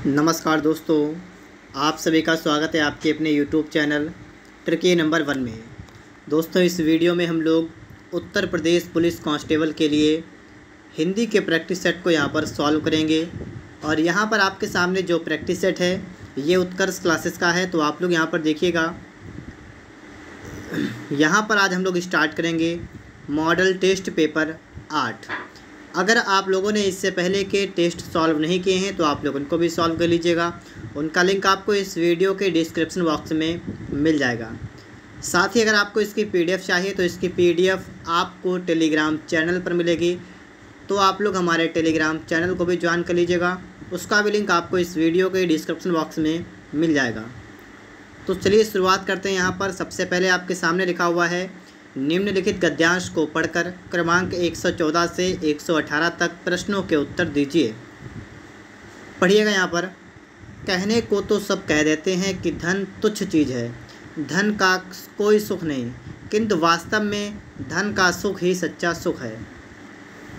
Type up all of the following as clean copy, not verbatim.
नमस्कार दोस्तों, आप सभी का स्वागत है आपके अपने YouTube चैनल ट्रिकी नंबर 1 में। दोस्तों, इस वीडियो में हम लोग उत्तर प्रदेश पुलिस कांस्टेबल के लिए हिंदी के प्रैक्टिस सेट को यहाँ पर सॉल्व करेंगे। और यहाँ पर आपके सामने जो प्रैक्टिस सेट है ये उत्कर्ष क्लासेस का है, तो आप लोग यहाँ पर देखिएगा। यहाँ पर आज हम लोग स्टार्ट करेंगे मॉडल टेस्ट पेपर 8। अगर आप लोगों ने इससे पहले के टेस्ट सॉल्व नहीं किए हैं तो आप लोग उनको भी सॉल्व कर लीजिएगा। उनका लिंक आपको इस वीडियो के डिस्क्रिप्शन बॉक्स में मिल जाएगा। साथ ही अगर आपको इसकी पीडीएफ चाहिए तो इसकी पीडीएफ आपको टेलीग्राम चैनल पर मिलेगी, तो आप लोग हमारे टेलीग्राम चैनल को भी ज्वाइन कर लीजिएगा। उसका भी लिंक आपको इस वीडियो के डिस्क्रिप्शन बॉक्स में मिल जाएगा। तो चलिए शुरुआत करते हैं। यहाँ पर सबसे पहले आपके सामने लिखा हुआ है, निम्नलिखित गद्यांश को पढ़कर क्रमांक 114 से 118 तक प्रश्नों के उत्तर दीजिए। पढ़िएगा। यहाँ पर कहने को तो सब कह देते हैं कि धन तुच्छ चीज़ है, धन का कोई सुख नहीं, किंतु वास्तव में धन का सुख ही सच्चा सुख है।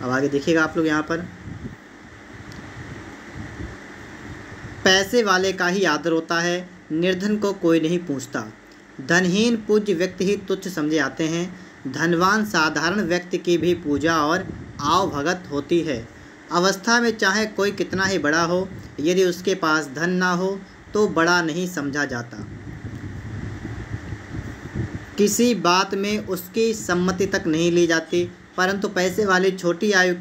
अब आगे देखिएगा आप लोग। यहाँ पर पैसे वाले का ही आदर होता है, निर्धन को कोई नहीं पूछता। धनहीन पूज्य व्यक्ति ही तुच्छ समझे आते हैं, धनवान साधारण व्यक्ति की भी पूजा और आवभगत होती है। अवस्था में चाहे कोई कितना ही बड़ा हो, यदि उसके पास धन ना हो तो बड़ा नहीं समझा जाता। किसी बात में उसकी सम्मति तक नहीं ली जाती, परंतु पैसे वाली छोटी आयु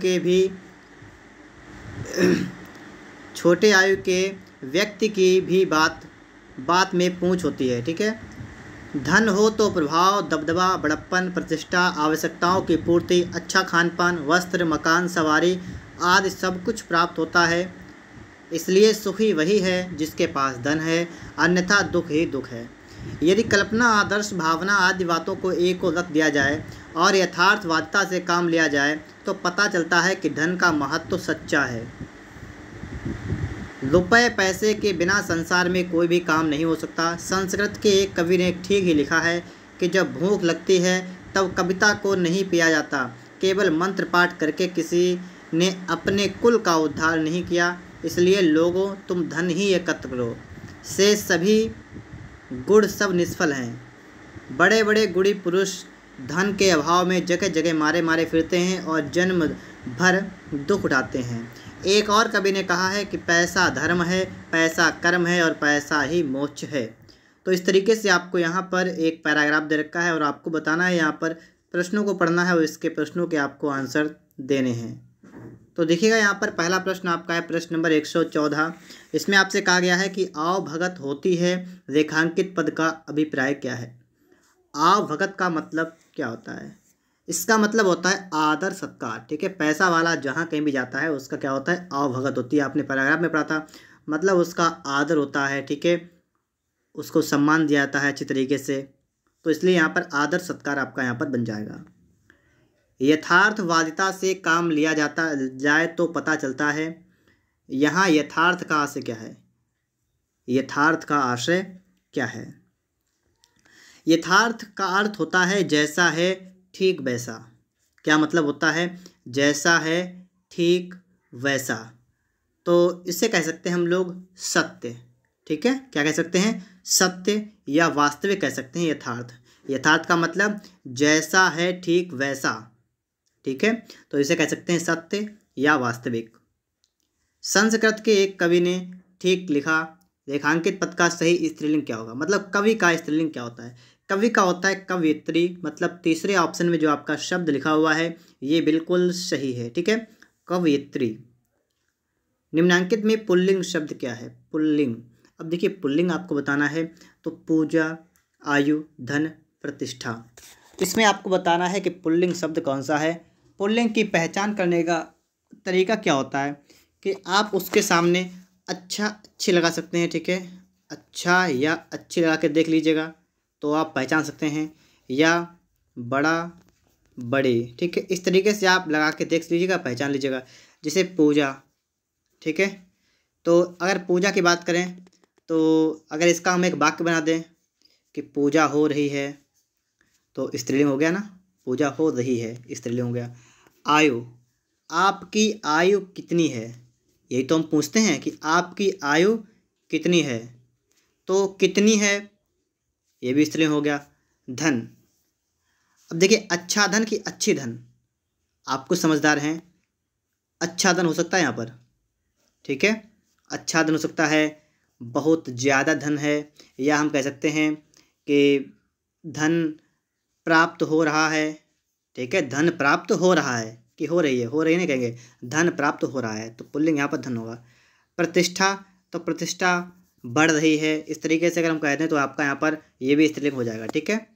के व्यक्ति की भी बात में पूछ होती है। ठीक है। धन हो तो प्रभाव, दबदबा, बड़प्पन, प्रतिष्ठा, आवश्यकताओं की पूर्ति, अच्छा खान पान, वस्त्र, मकान, सवारी आदि सब कुछ प्राप्त होता है। इसलिए सुखी वही है जिसके पास धन है, अन्यथा दुख ही दुख है। यदि कल्पना, आदर्श, भावना आदि बातों को एक को रख दिया जाए और यथार्थवादिता से काम लिया जाए तो पता चलता है कि धन का महत्व सच्चा है। रुपए पैसे के बिना संसार में कोई भी काम नहीं हो सकता। संस्कृत के एक कवि ने ठीक ही लिखा है कि जब भूख लगती है तब कविता को नहीं पिया जाता, केवल मंत्र पाठ करके किसी ने अपने कुल का उद्धार नहीं किया। इसलिए लोगों, तुम धन ही एकत्र करो, से सभी गुण सब निष्फल हैं। बड़े बड़े गुणी पुरुष धन के अभाव में जगह जगह मारे मारे फिरते हैं और जन्म भर दुख उठाते हैं। एक और कवि ने कहा है कि पैसा धर्म है, पैसा कर्म है और पैसा ही मोक्ष है। तो इस तरीके से आपको यहाँ पर एक पैराग्राफ दे रखा है और आपको बताना है, यहाँ पर प्रश्नों को पढ़ना है और इसके प्रश्नों के आपको आंसर देने हैं। तो देखिएगा, यहाँ पर पहला प्रश्न आपका है प्रश्न नंबर 114। इसमें आपसे कहा गया है कि आवभगत होती है, रेखांकित पद का अभिप्राय क्या है। आवभगत का मतलब क्या होता है? इसका मतलब होता है आदर सत्कार। ठीक है। पैसा वाला जहाँ कहीं भी जाता है उसका क्या होता है? आवभगत होती है। आपने पैराग्राफ में पढ़ा था, मतलब उसका आदर होता है। ठीक है। उसको सम्मान दिया जाता है अच्छी तरीके से, तो इसलिए यहाँ पर आदर सत्कार आपका यहाँ पर बन जाएगा। यथार्थवादिता से काम लिया जाए तो पता चलता है। यहाँ यथार्थ का आशय क्या है? यथार्थ का आशय क्या है? यथार्थ का अर्थ होता है जैसा है ठीक वैसा। क्या मतलब होता है? जैसा है ठीक वैसा। तो इसे कह सकते हैं हम लोग सत्य। ठीक है। क्या कह सकते हैं? सत्य या वास्तविक कह सकते हैं यथार्थ। यथार्थ का मतलब जैसा है ठीक वैसा। ठीक है। तो इसे कह सकते हैं सत्य या वास्तविक। संस्कृत के एक कवि ने ठीक लिखा, रेखांकित पद का सही स्त्रीलिंग क्या होगा? मतलब कवि का स्त्रीलिंग क्या होता है? कवि का होता है कवयित्री। मतलब तीसरे ऑप्शन में जो आपका शब्द लिखा हुआ है ये बिल्कुल सही है। ठीक है। कवयित्री। निम्नांकित में पुल्लिंग शब्द क्या है? पुल्लिंग। अब देखिए, पुल्लिंग आपको बताना है तो पूजा, आयु, धन, प्रतिष्ठा। इसमें आपको बताना है कि पुल्लिंग शब्द कौन सा है। पुल्लिंग की पहचान करने का तरीका क्या होता है कि आप उसके सामने अच्छा अच्छी लगा सकते हैं। ठीक है। अच्छा या अच्छी लगा के देख लीजिएगा तो आप पहचान सकते हैं, या बड़ा, बड़े। ठीक है। इस तरीके से आप लगा के देख लीजिएगा, पहचान लीजिएगा। जैसे पूजा। ठीक है। तो अगर पूजा की बात करें तो अगर इसका हम एक वाक्य बना दें कि पूजा हो रही है, तो स्त्रीलिंग हो गया ना, पूजा हो रही है, स्त्रीलिंग हो गया। आयु, आपकी आयु कितनी है? यही तो हम पूछते हैं कि आपकी आयु कितनी है, तो कितनी है ये भी स्त्रीलिंग हो गया। धन, अब देखिए अच्छा धन कि अच्छी धन, आप कुछ समझदार हैं, अच्छा धन हो सकता है यहाँ पर, ठीक है, अच्छा धन हो सकता है, बहुत ज़्यादा धन है, या हम कह सकते हैं कि धन प्राप्त हो रहा है, ठीक है, धन प्राप्त हो रहा है कि हो रही है नहीं कहेंगे, धन प्राप्त हो रहा है तो पुल्लिंग यहाँ पर धन होगा। प्रतिष्ठा, तो प्रतिष्ठा बढ़ रही है, इस तरीके से अगर हम कहते हैं तो आपका यहाँ पर ये भी स्त्रीलिंग हो जाएगा, ठीक है।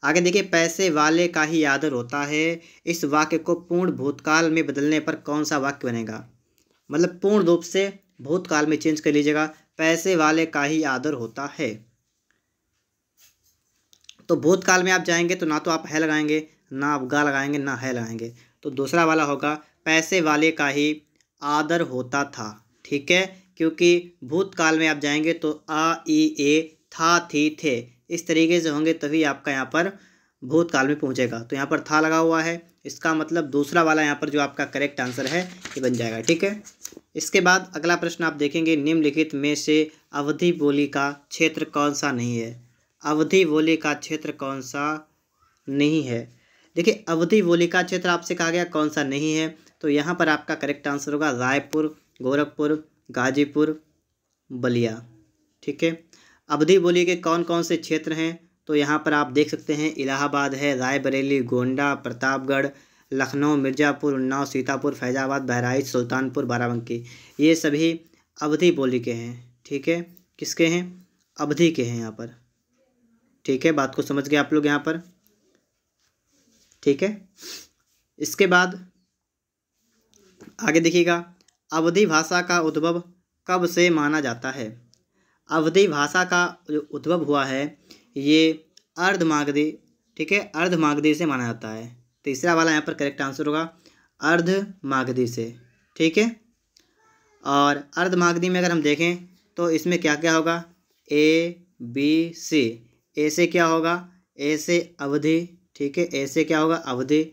आगे देखिए, पैसे वाले का ही आदर होता है, इस वाक्य को पूर्ण भूतकाल में बदलने पर कौन सा वाक्य बनेगा, मतलब पूर्ण रूप से भूतकाल में चेंज कर लीजिएगा, पैसे वाले का ही आदर होता है। तो भूतकाल में आप जाएंगे तो ना तो आप है लगाएंगे, ना आप गा लगाएंगे, ना है लगाएंगे, तो दूसरा वाला होगा पैसे वाले का ही आदर होता था, ठीक है, क्योंकि भूतकाल में आप जाएंगे तो आ ई ए था थी थे इस तरीके से होंगे, तभी आपका यहाँ पर भूतकाल में पहुँचेगा। तो यहाँ पर था लगा हुआ है, इसका मतलब दूसरा वाला यहाँ पर जो आपका करेक्ट आंसर है ये बन जाएगा, ठीक है। इसके बाद अगला प्रश्न आप देखेंगे, निम्नलिखित में से अवधि बोली का क्षेत्र कौन सा नहीं है, अवधि बोली का क्षेत्र कौन सा नहीं है। देखिए अवधि बोली का क्षेत्र आपसे कहा गया कौन सा नहीं है, तो यहाँ पर आपका करेक्ट आंसर होगा रायपुर, गोरखपुर, गाजीपुर, बलिया, ठीक है। अवधि बोली के कौन कौन से क्षेत्र हैं, तो यहाँ पर आप देख सकते हैं इलाहाबाद है, रायबरेली, गोंडा, प्रतापगढ़, लखनऊ, मिर्ज़ापुर, उन्नाव, सीतापुर, फैज़ाबाद, बहराइच, सुल्तानपुर, बाराबंकी, ये सभी अवधि बोली के हैं, ठीक है, किसके हैं, अवधि के हैं यहाँ पर, ठीक है, बात को समझ गए आप लोग यहाँ पर, ठीक है। इसके बाद आगे देखिएगा, अवधि भाषा का उद्भव कब से माना जाता है, अवधि भाषा का जो उद्भव हुआ है ये अर्धमागधी, ठीक है, अर्धमागधी से माना जाता है, तीसरा वाला यहाँ पर करेक्ट आंसर होगा अर्धमागधी से, ठीक है। और अर्धमागधी में अगर हम देखें तो इसमें क्या क्या होगा, ए बी सी, ए से क्या होगा, ए से अवधि, ठीक है, ए से क्या होगा अवधि,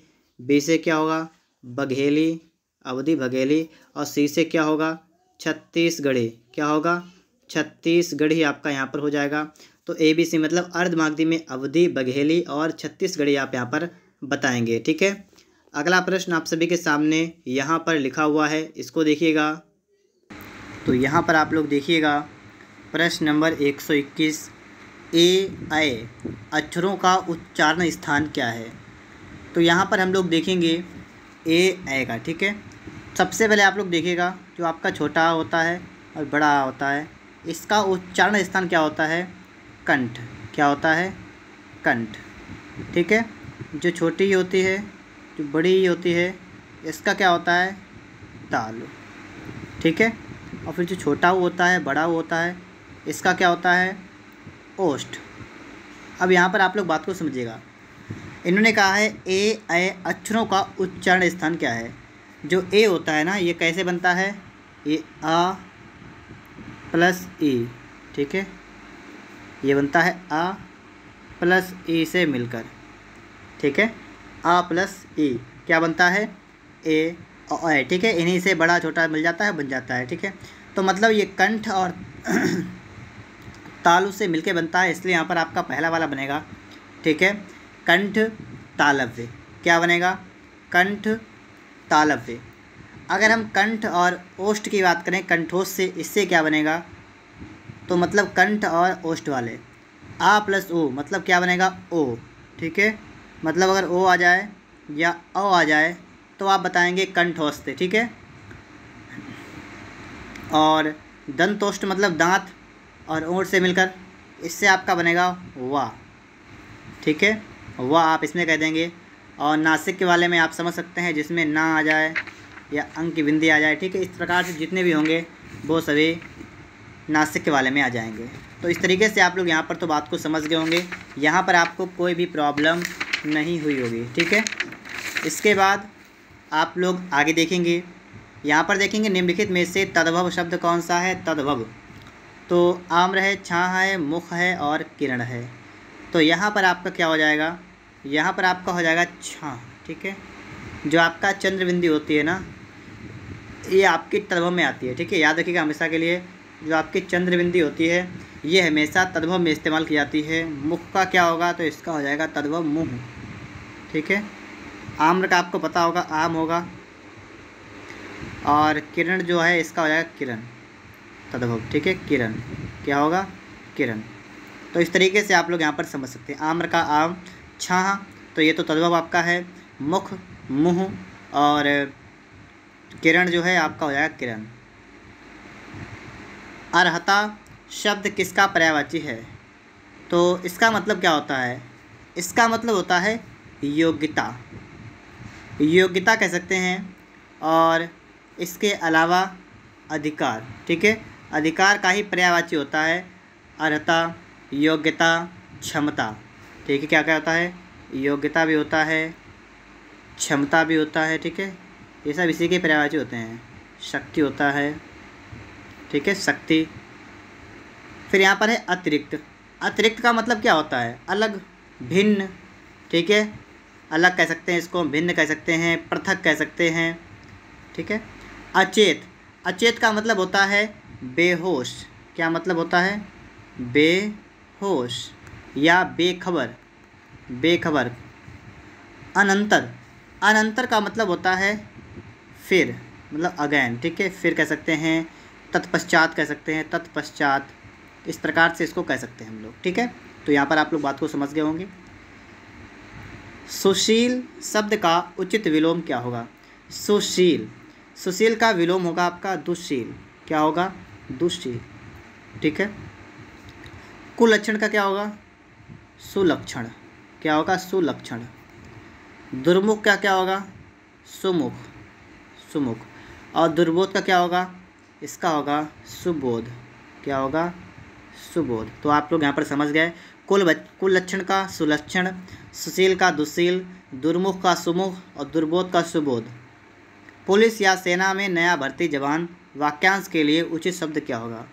बी से क्या होगा बघेली, अवधि बघेली, और सी से क्या होगा छत्तीसगढ़ी, क्या होगा छत्तीसगढ़ी आपका यहाँ पर हो जाएगा। तो ए बी सी मतलब अर्धमागधी में अवधि, बघेली और छत्तीसगढ़ी आप यहाँ पर बताएंगे, ठीक है। अगला प्रश्न आप सभी के सामने यहाँ पर लिखा हुआ है, इसको देखिएगा, तो यहाँ पर आप लोग देखिएगा प्रश्न नंबर 121, ए ऐ अक्षरों का उच्चारण स्थान क्या है। तो यहाँ पर हम लोग देखेंगे ए ऐ का, ठीक है। सबसे पहले आप लोग देखिएगा जो आपका छोटा होता है और बड़ा होता है, इसका उच्चारण स्थान क्या होता है, कंठ, क्या होता है कंठ, ठीक है। जो छोटी होती है जो बड़ी होती है इसका क्या होता है तालु, ठीक है। और फिर जो छोटा होता है बड़ा होता है इसका क्या होता है ओष्ठ। अब यहाँ पर आप लोग बात को समझिएगा, इन्होंने कहा है ए ऐ अक्षरों का उच्चारण स्थान क्या है। जो ए होता है ना ये कैसे बनता है, ये आ प्लस ई, ठीक है, ये बनता है आ प्लस ई से मिलकर, ठीक है, आ प्लस ई क्या बनता है ए और ऐ, ठीक है, इन्हीं से बड़ा छोटा मिल जाता है बन जाता है, ठीक है। तो मतलब ये कंठ और तालु से मिलके बनता है, इसलिए यहाँ पर आपका पहला वाला बनेगा, ठीक है, कंठ तालव्य, क्या बनेगा कंठ तालव्य। अगर हम कंठ और ओष्ठ की बात करें कंठोष्ठ से, इससे क्या बनेगा, तो मतलब कंठ और ओष्ठ वाले, आ प्लस ओ मतलब क्या बनेगा ओ, ठीक है, मतलब अगर ओ आ जाए या अ आ जाए तो आप बताएंगे कंठोष्ठ, ठीक है। और दंतोष्ठ मतलब दांत और ओंठ से मिलकर, इससे आपका बनेगा वाह, ठीक है, वाह आप इसमें कह देंगे। और नासिक के वाले में आप समझ सकते हैं जिसमें ना आ जाए या अंक की बिंदी आ जाए, ठीक है, इस प्रकार से जितने भी होंगे वो सभी नासिक के वाले में आ जाएंगे। तो इस तरीके से आप लोग यहाँ पर तो बात को समझ गए होंगे, यहाँ पर आपको कोई भी प्रॉब्लम नहीं हुई होगी, ठीक है। इसके बाद आप लोग आगे देखेंगे, यहाँ पर देखेंगे निम्नलिखित में से तद्भव शब्द कौन सा है, तद्भव, तो आम्र है, छाह है, मुख है और किरण है। तो यहाँ पर आपका क्या हो जाएगा, यहाँ पर आपका हो जाएगा छाह, ठीक है, जो आपका चंद्र बिंदी होती है ना ये आपकी तद्भव में आती है, ठीक है, याद रखिएगा हमेशा के लिए। जो आपकी चंद्र बिंदी होती है ये हमेशा तद्भव में इस्तेमाल की जाती है। मुख का क्या होगा, तो इसका हो जाएगा तद्भव मुँह, ठीक है। आम्र का आपको पता होगा आम होगा, और किरण जो है इसका हो जाएगा किरण, तद्भव, ठीक है। किरण क्या होगा, किरण। तो इस तरीके से आप लोग यहाँ पर समझ सकते हैं। आम्र का आम, छाह, तो ये तो तद्भव आपका है, मुख, मुँह, और किरण जो है आपका हो जाएगा किरण। अर्हता शब्द किसका पर्यायवाची है, तो इसका मतलब क्या होता है, इसका मतलब होता है योग्यता, योग्यता कह सकते हैं। और इसके अलावा अधिकार, ठीक है, अधिकार का ही पर्यायवाची होता है अर्हता, योग्यता, क्षमता, ठीक है। क्या क्या होता है, योग्यता भी होता है, क्षमता भी होता है, ठीक है, ये सब इसी के पर्यायवाची होते हैं। शक्ति होता है, ठीक है, शक्ति। फिर यहाँ पर है अतिरिक्त। अतिरिक्त का मतलब क्या होता है, अलग, भिन्न, ठीक है, अलग कह सकते हैं इसको, भिन्न कह सकते हैं, पृथक कह सकते हैं, ठीक है। अचेत, अचेत का मतलब होता है बेहोश। क्या मतलब होता है, बेहोश या बेखबर, बेखबर। अनंतर, अनंतर का मतलब होता है फिर, मतलब अगेन, ठीक है, फिर कह सकते हैं, तत्पश्चात कह सकते हैं, तत्पश्चात, इस प्रकार से इसको कह सकते हैं हम लोग, ठीक है। तो यहाँ पर आप लोग बात को समझ गए होंगे। सुशील शब्द का उचित विलोम क्या होगा, सुशील, सुशील का विलोम होगा आपका दुशील। क्या होगा, दुशील, ठीक है। कुलक्षण का क्या होगा, सुलक्षण। क्या होगा, सुलक्षण। दुर्मुख का क्या होगा, सुमुख, सुमुख। और दुर्बोध का क्या होगा, इसका होगा सुबोध। क्या होगा, सुबोध। तो आप लोग यहाँ पर समझ गए। कुलक्षण का सुलक्षण, सुशील का दुशील, दुर्मुख का सुमुख और दुर्बोध का सुबोध। पुलिस या सेना में नया भर्ती जवान, वाक्यांश के लिए उचित शब्द क्या होगा।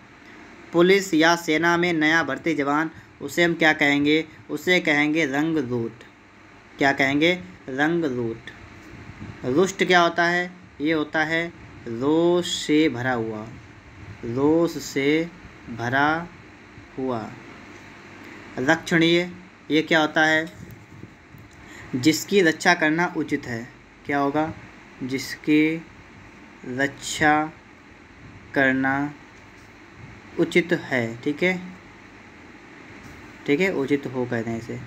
पुलिस या सेना में नया भर्ती जवान, उसे हम क्या कहेंगे, उसे कहेंगे रंगरूट। क्या कहेंगे, रंगरूट। रुष्ट क्या होता है, ये होता है रोष से भरा हुआ, रोष से भरा हुआ। रक्षणीय, ये क्या होता है, जिसकी रक्षा करना उचित है। क्या होगा, जिसकी रक्षा करना उचित है, ठीक है, ठीक है, उचित हो कहते हैं इसे।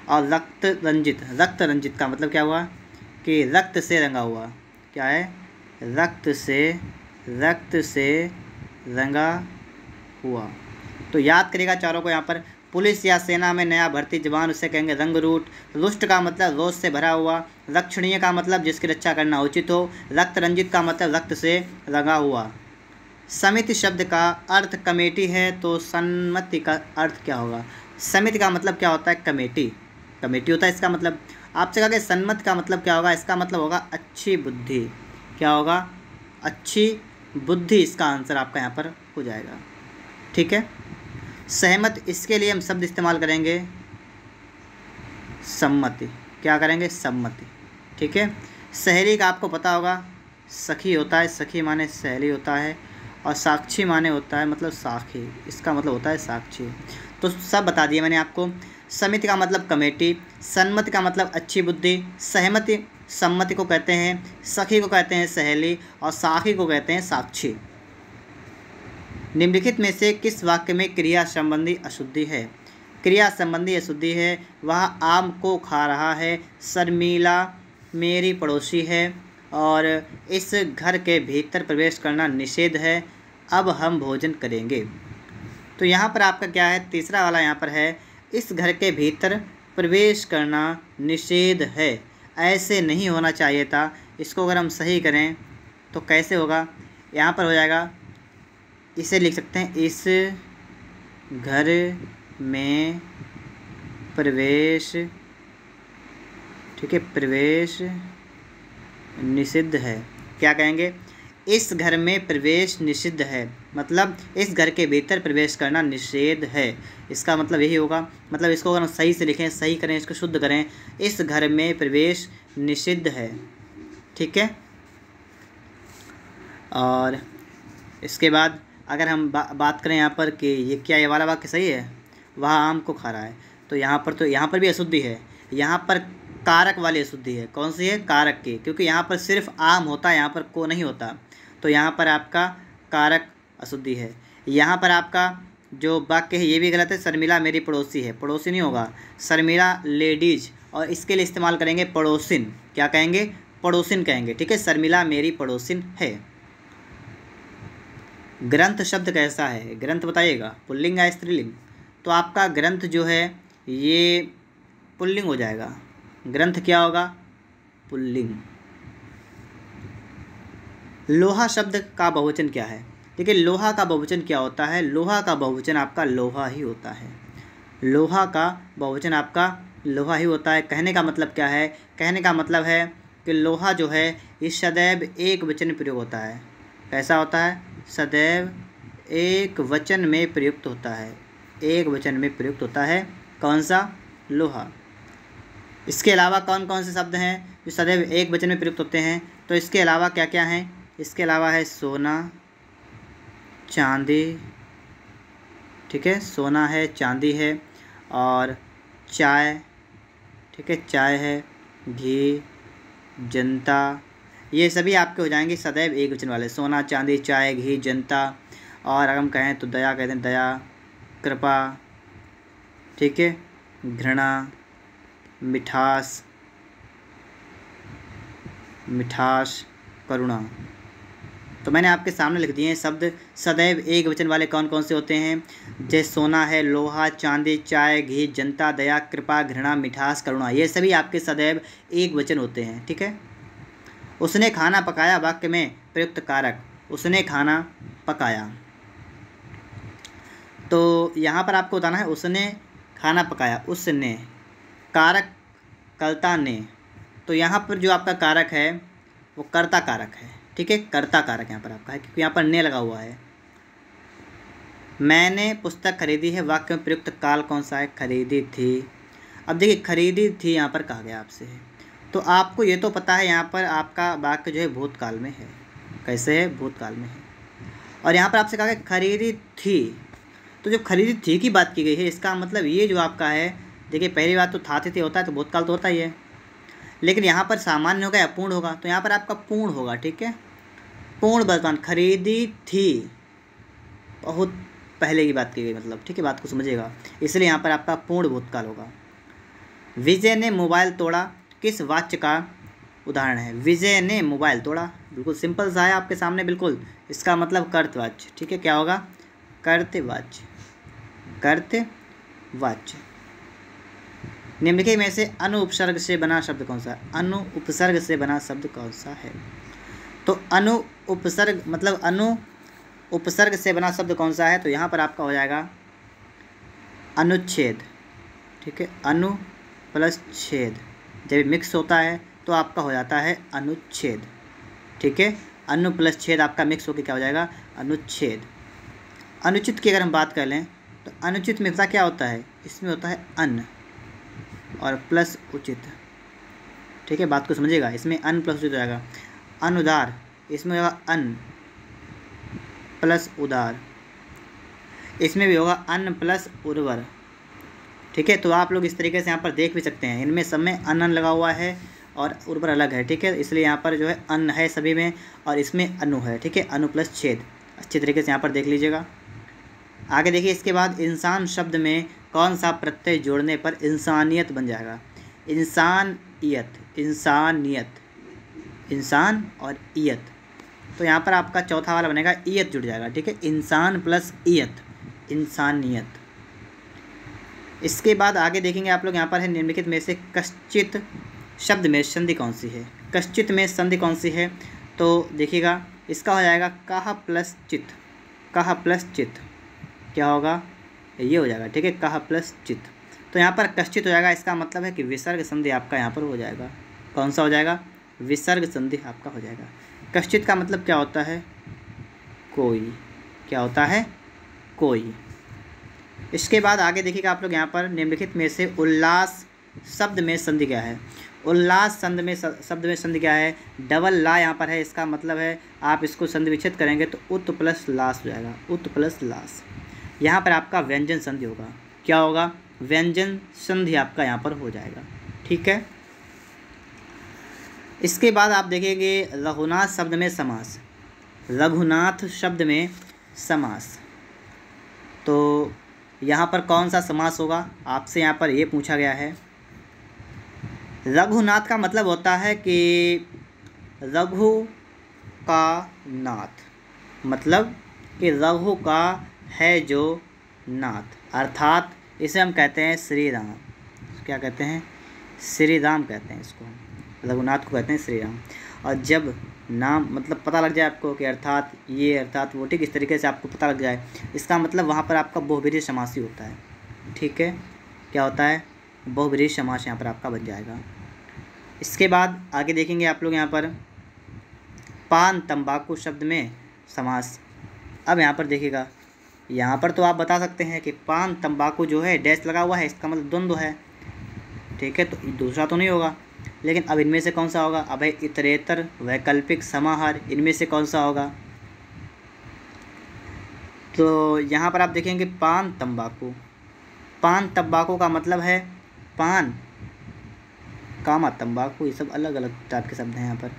और रक्त रंजित, रक्त रंजित का मतलब क्या हुआ, कि रक्त से रंगा हुआ। क्या है, रक्त से रंगा हुआ। तो याद करेगा चारों को यहाँ पर। पुलिस या सेना में नया भर्ती जवान, उसे कहेंगे रंगरूट। रुष्ट का मतलब रोष से भरा हुआ। रक्षणीय का मतलब जिसकी रक्षा करना उचित हो। रक्त रंजित का मतलब रक्त से रंगा हुआ। समिति शब्द का अर्थ कमेटी है, तो सम्मति का अर्थ क्या होगा। समिति का मतलब क्या होता है, कमेटी, कमेटी होता है इसका मतलब। आपसे कहा कि सन्मत का मतलब क्या होगा, इसका मतलब होगा अच्छी बुद्धि। क्या होगा, अच्छी बुद्धि, इसका आंसर आपका यहाँ पर हो जाएगा, ठीक है। सहमत, इसके लिए हम शब्द इस्तेमाल करेंगे सम्मति। क्या करेंगे, सम्मति, ठीक है। सहेली का आपको पता होगा सखी होता है, सखी माने सहेली होता है। और साक्षी माने होता है मतलब साखी, इसका मतलब होता है साक्षी। तो सब बता दिए मैंने आपको। समिति का मतलब कमेटी, सन्मति का मतलब अच्छी बुद्धि, सहमति सम्मति को कहते हैं, सखी को कहते हैं सहेली, और साखी को कहते हैं साक्षी। निम्नलिखित में से किस वाक्य में क्रिया संबंधी अशुद्धि है। क्रिया संबंधी अशुद्धि है, वह आम को खा रहा है, शर्मिला मेरी पड़ोसी है, और इस घर के भीतर प्रवेश करना निषेध है, अब हम भोजन करेंगे। तो यहाँ पर आपका क्या है, तीसरा वाला यहाँ पर है, इस घर के भीतर प्रवेश करना निषेध है। ऐसे नहीं होना चाहिए था। इसको अगर हम सही करें तो कैसे होगा, यहाँ पर हो जाएगा, इसे लिख सकते हैं, इस घर में प्रवेश, ठीक है, प्रवेश निषिद्ध है। क्या कहेंगे, इस घर में प्रवेश निषिद्ध है, मतलब इस घर के भीतर प्रवेश करना निषेध है। इसका मतलब यही होगा। मतलब इसको अगर हम सही से लिखें, सही करें, इसको शुद्ध करें, इस घर में प्रवेश निषिद्ध है, ठीक है। और इसके बाद अगर हम बात करें यहाँ पर कि ये क्या, ये वाला वाक्य सही है, वह आम को खा रहा है, तो यहाँ पर भी अशुद्धि है। यहाँ पर कारक वाली अशुद्धि है। कौन सी है? कारक की, क्योंकि यहाँ पर सिर्फ आम होता है, यहाँ पर को नहीं होता, तो यहाँ पर आपका कारक अशुद्धि है। यहाँ पर आपका जो वाक्य है ये भी गलत है, शर्मिला मेरी पड़ोसी है, पड़ोसी नहीं होगा, शर्मिला लेडीज, और इसके लिए इस्तेमाल करेंगे पड़ोसिन। क्या कहेंगे? पड़ोसिन कहेंगे, ठीक है। शर्मिला मेरी पड़ोसिन है। ग्रंथ शब्द कैसा है? ग्रंथ बताइएगा, पुल्लिंग या स्त्रीलिंग? तो आपका ग्रंथ जो है ये पुल्लिंग हो जाएगा। ग्रंथ क्या होगा? पुल्लिंग। लोहा शब्द का बहुवचन क्या है? देखिए, लोहा का बहुवचन क्या होता है? लोहा का बहुवचन आपका लोहा ही होता है। लोहा का बहुवचन आपका लोहा ही होता है। कहने का मतलब क्या है? कहने का मतलब है कि लोहा जो है ये सदैव एक वचन में प्रयोग होता है। कैसा होता है? सदैव एक वचन में प्रयुक्त होता है। एक वचन में प्रयुक्त होता है। कौन सा? लोहा। इसके अलावा कौन कौन से शब्द हैं जो सदैव एक वचन में प्रयुक्त होते हैं? तो इसके अलावा क्या क्या हैं? इसके अलावा है सोना, चांदी, ठीक है, सोना है, चांदी है, और चाय, ठीक है, चाय है, घी, जनता, ये सभी आपके हो जाएंगे सदैव एक वचन वाले। सोना, चांदी, चाय, घी, जनता। और अगर हम कहें तो दया कहते हैं, दया, कृपा, ठीक है, घृणा, मिठास, मिठास, करुणा। तो मैंने आपके सामने लिख दिए हैं शब्द सदैव एक वचन वाले कौन कौन से होते हैं। जैसे सोना है, लोहा, चांदी, चाय, घी, जनता, दया, कृपा, घृणा, मिठास, करुणा, ये सभी आपके सदैव एक वचन होते हैं, ठीक है। उसने खाना पकाया, वाक्य में प्रयुक्त कारक, उसने खाना पकाया। तो यहाँ पर आपको बताना है उसने खाना पकाया, उसने, कारक कर्ता ने। तो यहाँ पर जो आपका कारक है वो कर्ता कारक है, ठीक है, कर्ता कारक यहाँ पर आपका है, क्योंकि यहाँ पर ने लगा हुआ है। मैंने पुस्तक खरीदी है, वाक्य में प्रयुक्त काल कौन सा है? खरीदी थी। अब देखिए, खरीदी थी यहाँ पर कहा गया आपसे है, तो आपको ये तो पता है यहाँ पर आपका वाक्य जो है भूतकाल में है। कैसे है? भूतकाल में है। और यहाँ पर आपसे कहा गया खरीदी थी, तो जो खरीदी थी की बात की गई है, इसका मतलब ये जो आपका है, देखिए पहली बात तो था थे होता है, तो भूतकाल तो होता ही है, लेकिन यहाँ पर सामान्य होगा या पूर्ण होगा? तो यहाँ पर आपका पूर्ण होगा, ठीक है, पूर्ण वर्तमान। खरीदी थी, बहुत पहले की बात की गई, मतलब, ठीक है, बात को समझिएगा, इसलिए यहाँ पर आपका पूर्ण भूतकाल होगा। विजय ने मोबाइल तोड़ा, किस वाक्य का उदाहरण है? विजय ने मोबाइल तोड़ा, बिल्कुल सिंपल सा है आपके सामने, बिल्कुल, इसका मतलब कर्तवाच्य, ठीक है, क्या होगा? कर्तवाच्य, कर्तवाच्य। निम्नलिखित में से अनु उपसर्ग से बना शब्द कौन सा है? अनु उपसर्ग से बना शब्द कौन सा है? तो अनु उपसर्ग मतलब अनु उपसर्ग से बना शब्द कौन सा है? तो यहाँ पर आपका हो जाएगा अनुच्छेद, ठीक है, अनु प्लस छेद, जब मिक्स होता है तो आपका हो जाता है अनुच्छेद, ठीक है, अनु प्लस छेद आपका मिक्स होकर क्या हो जाएगा? अनुच्छेद। अनुचित की अगर हम बात कर लें तो अनुचित में पता क्या होता है? इसमें होता है अन और प्लस उचित, ठीक है, बात को समझिएगा, इसमें अन प्लस उचित हो जाएगा। अनुदार, इसमें होगा अन प्लस उदार, इसमें भी होगा अन प्लस उर्वर, ठीक है। तो आप लोग इस तरीके से यहाँ पर देख भी सकते हैं, इनमें सब में अन लगा हुआ है और उर्वर अलग है, ठीक है, इसलिए यहाँ पर जो है अन है सभी में और इसमें अनु है, ठीक है, अनु प्लस छेद, अच्छी तरीके से यहाँ पर देख लीजिएगा। आगे देखिए, इसके बाद इंसान शब्द में कौन सा प्रत्यय जोड़ने पर इंसानियत बन जाएगा? इंसानियत, इंसानियत, इंसान और ईयत, तो यहाँ पर आपका चौथा वाला बनेगा ईयत जुड़ जाएगा, ठीक है, इंसान प्लस ईयत, इंसानियत। इसके बाद आगे देखेंगे आप लोग, यहाँ पर है निम्नलिखित में से कश्चित शब्द में संधि कौन सी है? कश्चित में संधि कौन सी है? तो देखिएगा, इसका हो जाएगा कह प्लस चित, कह प्लस चित, क्या होगा? ये हो जाएगा, ठीक है, कह प्लस चित। तो यहाँ पर कश्चित हो जाएगा, इसका मतलब है कि विसर्ग संधि आपका यहाँ पर हो जाएगा। कौन सा हो जाएगा? विसर्ग संधि आपका हो जाएगा। कश्चित का मतलब क्या होता है? कोई, क्या होता है? कोई। इसके बाद आगे देखिएगा आप लोग, यहाँ पर निम्नलिखित में से उल्लास शब्द में संधि क्या है? उल्लास शब्द में संधि क्या है, डबल ला यहाँ पर है, इसका मतलब है आप इसको संधि विच्छेद करेंगे तो उत प्लस लास हो जाएगा, उत प्लस लास। यहाँ पर आपका व्यंजन संधि होगा, क्या होगा, व्यंजन संधि आपका यहाँ पर हो जाएगा, ठीक है। इसके बाद आप देखेंगे रघुनाथ शब्द में समास, रघुनाथ शब्द में समास, तो यहाँ पर कौन सा समास होगा, आपसे यहाँ पर ये पूछा गया है। रघुनाथ का मतलब होता है कि रघु का नाथ, मतलब कि रघु का है जो नाथ, अर्थात इसे हम कहते हैं श्री राम। क्या कहते हैं, श्री राम कहते हैं इसको, रघुनाथ को कहते हैं श्री राम। और जब नाम मतलब पता लग जाए आपको कि अर्थात ये अर्थात वो, ठीक इस तरीके से आपको पता लग जाए, इसका मतलब वहाँ पर आपका बहुब्रीहि समास ही होता है, ठीक है। क्या होता है, बहुब्रीहि समास यहाँ पर आपका बन जाएगा। इसके बाद आगे देखेंगे आप लोग यहाँ पर पान तंबाकू शब्द में समास। अब यहाँ पर देखिएगा, यहाँ पर तो आप बता सकते हैं कि पान तंबाकू जो है डैश लगा हुआ है, इसका मतलब द्वंद्व है, ठीक है, तो दूसरा तो नहीं होगा। लेकिन अब इनमें से कौन सा होगा, अब है इतरेतर वैकल्पिक समाहार, इनमें से कौन सा होगा। तो यहाँ पर आप देखेंगे पान तंबाकू, पान तंबाकू का मतलब है पान कामा तंबाकू, ये सब अलग अलग टाइप के शब्द हैं यहाँ पर।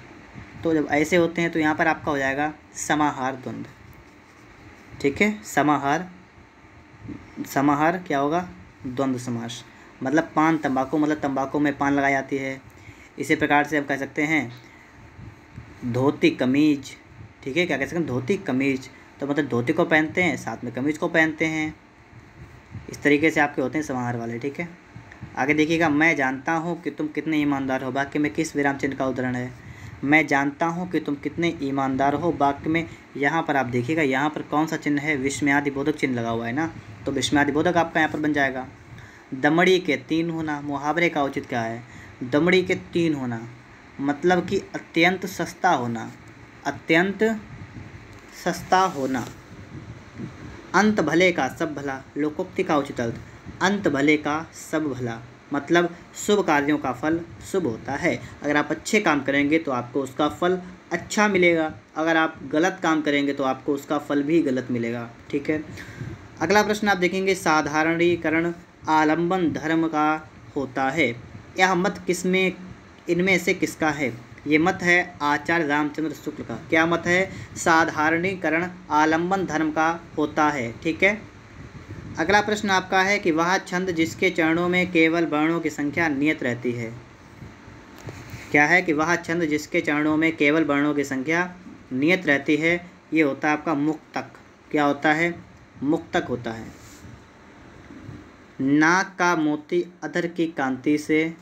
तो जब ऐसे होते हैं तो यहाँ पर आपका हो जाएगा समाहार द्वंद्व, ठीक है। समाहार, समाहार क्या होगा, द्वंद्व समास, मतलब पान तंबाकू मतलब तंबाकू में पान लगाई जाती है। इसी प्रकार से हम कह सकते हैं धोती कमीज, ठीक है, क्या कह सकते हैं, धोती कमीज, तो मतलब धोती को पहनते हैं साथ में कमीज को पहनते हैं, इस तरीके से आपके होते हैं समाहार वाले, ठीक है। आगे देखिएगा, मैं जानता हूँ कि तुम कितने ईमानदार हो, वाक्य में किस विराम चिन्ह का उदाहरण है। मैं जानता हूँ कि तुम कितने ईमानदार हो, वाक्य में यहाँ पर आप देखिएगा यहाँ पर कौन सा चिन्ह है, विस्मयादिबोधक चिन्ह लगा हुआ है ना, तो विस्मयादिबोधक आपका यहाँ पर बन जाएगा। दमड़ी के 3 होना, मुहावरे का उचित क्या है, दमड़ी के 3 होना मतलब कि अत्यंत सस्ता होना, अत्यंत सस्ता होना। अंत भले का सब भला, लोकोक्ति का उचित अर्थ, अंत भले का सब भला मतलब शुभ कार्यों का फल शुभ होता है। अगर आप अच्छे काम करेंगे तो आपको उसका फल अच्छा मिलेगा, अगर आप गलत काम करेंगे तो आपको उसका फल भी गलत मिलेगा, ठीक है। अगला प्रश्न आप देखेंगे, साधारणीकरण आलंबन धर्म का होता है, यह मत किसमें इनमें से किसका है। ये मत है आचार्य रामचंद्र शुक्ल का। क्या मत है, साधारणीकरण आलंबन धर्म का होता है, ठीक है। अगला प्रश्न आपका है कि वह छंद जिसके चरणों में केवल वर्णों की संख्या नियत रहती है। क्या है कि वह छंद जिसके चरणों में केवल वर्णों की संख्या नियत रहती है, ये होता है आपका मुक्तक। क्या होता है, मुक्तक होता है। नाक का मोती अधर की कांति से,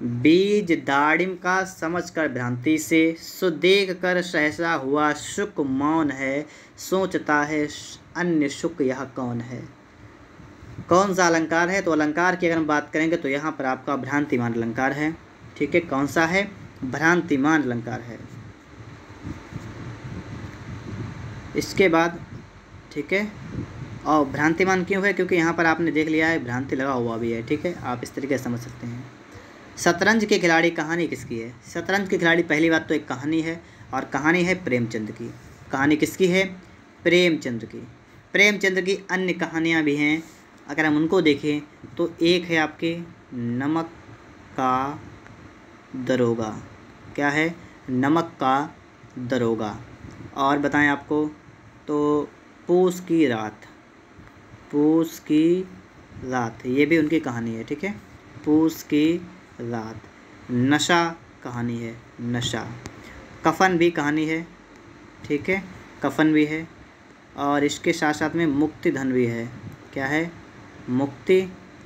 बीज दाड़िम का समझकर भ्रांति से, सुदेख कर सहसा हुआ शुक मौन है, सोचता है अन्य शुक यह कौन है। कौन सा अलंकार है, तो अलंकार की अगर हम बात करेंगे तो यहाँ पर आपका भ्रांतिमान अलंकार है, ठीक है। कौन सा है, भ्रांतिमान अलंकार है। इसके बाद ठीक है, और भ्रांतिमान क्यों है, क्योंकि यहाँ पर आपने देख लिया है भ्रांति लगा हुआ भी है, ठीक है, आप इस तरीके से समझ सकते हैं। शतरंज के खिलाड़ी कहानी किसकी है। शतरंज के खिलाड़ी पहली बात तो एक कहानी है, और कहानी है प्रेमचंद की। कहानी किसकी है, प्रेमचंद की। प्रेमचंद की अन्य कहानियाँ भी हैं, अगर हम उनको देखें तो एक है आपके नमक का दरोगा। क्या है, नमक का दरोगा। और बताएं आपको तो पूस की रात, पूस की रात ये भी उनकी कहानी है, ठीक है, पूस की रात। नशा कहानी है, नशा। कफन भी कहानी है, ठीक है, कफन भी है। और इसके साथ साथ में मुक्ति धन भी है। क्या है, मुक्ति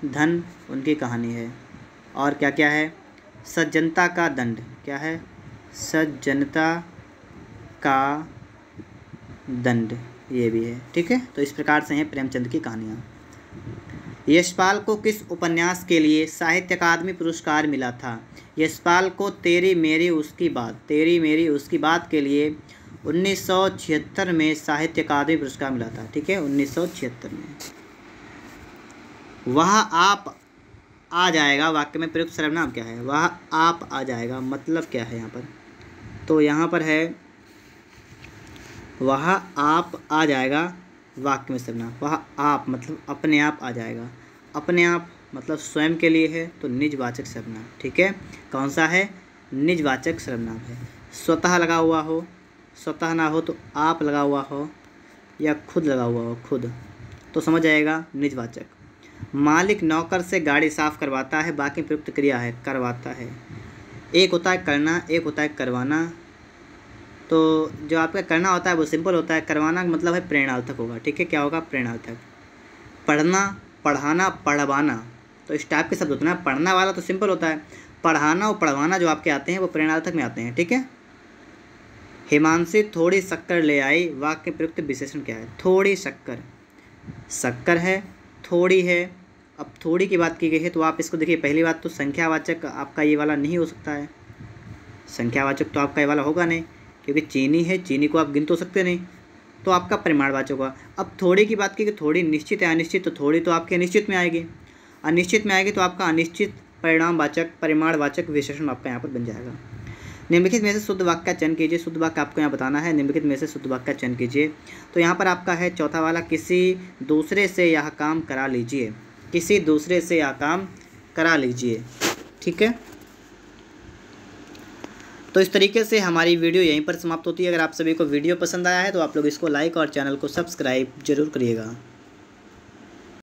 धन उनकी कहानी है। और क्या क्या है, सज्जनता का दंड। क्या है, सज्जनता का दंड ये भी है, ठीक है। तो इस प्रकार से हैं प्रेमचंद की कहानियाँ। यशपाल को किस उपन्यास के लिए साहित्य अकादमी पुरस्कार मिला था। यशपाल को तेरी मेरी उसकी बात, तेरी मेरी उसकी बात के लिए 1976 में साहित्य अकादमी पुरस्कार मिला था, ठीक है, 1976 में। वह आप आ जाएगा वाक्य में प्रयुक्त सर्वनाम क्या है? वह आप आ जाएगा, मतलब क्या है यहाँ पर? तो यहाँ पर है वह आप आ जाएगा, वाक्य में सर्वनाम। वह आप मतलब अपने आप आ जाएगा, अपने आप मतलब स्वयं के लिए है, तो निजवाचक सर्वनाम। ठीक है, कौन सा है? निजवाचक सर्वनाम है। स्वतः लगा हुआ हो, स्वतः ना हो तो आप लगा हुआ हो, या खुद लगा हुआ हो, खुद, तो समझ आएगा निजवाचक। मालिक नौकर से गाड़ी साफ करवाता है, बाकी प्रयुक्त क्रिया है करवाता है। एक होता है करना, एक होता है करवाना। तो जो आपका करना होता है वो सिंपल होता है, करवाना मतलब है प्रेरणार्थक होगा। ठीक है, क्या होगा? प्रेरणार्थक। पढ़ना, पढ़ाना, पढ़वाना, तो इस टाइप के शब्द होते हैं ना। पढ़ना वाला तो सिंपल होता है, पढ़ाना और पढ़वाना जो आपके आते हैं वो प्रेरणार्थक में आते हैं। ठीक है। हिमांशी थोड़ी शक्कर ले आई, वाक्य प्रयुक्त विशेषण क्या है? थोड़ी शक्कर, शक्कर है, थोड़ी है। अब थोड़ी की बात की गई है तो आप इसको देखिए, पहली बात तो संख्यावाचक आपका ये वाला नहीं हो सकता है, संख्यावाचक तो आपका ये वाला होगा नहीं, क्योंकि चीनी है, चीनी को आप गिन तो सकते नहीं, तो आपका परिमाणवाचक होगा। अब थोड़ी की बात की कि थोड़ी निश्चित है अनिश्चित, तो थोड़ी तो आपके अनिश्चित में आएगी, अनिश्चित में आएगी तो आपका अनिश्चित परिणामवाचक परिमाणवाचक विशेषण आपका यहाँ पर बन जाएगा। निम्नलिखित में से शुद्ध वाक्य का चयन कीजिए। शुद्ध वाक्य आपको यहाँ बताना है, निम्नलिखित में से शुद्ध वाक्य का चयन कीजिए। तो यहाँ पर आपका है चौथा वाला, किसी दूसरे से यह काम करा लीजिए, किसी दूसरे से यह काम करा लीजिए। ठीक है, तो इस तरीके से हमारी वीडियो यहीं पर समाप्त होती है। अगर आप सभी को वीडियो पसंद आया है तो आप लोग इसको लाइक और चैनल को सब्सक्राइब जरूर करिएगा।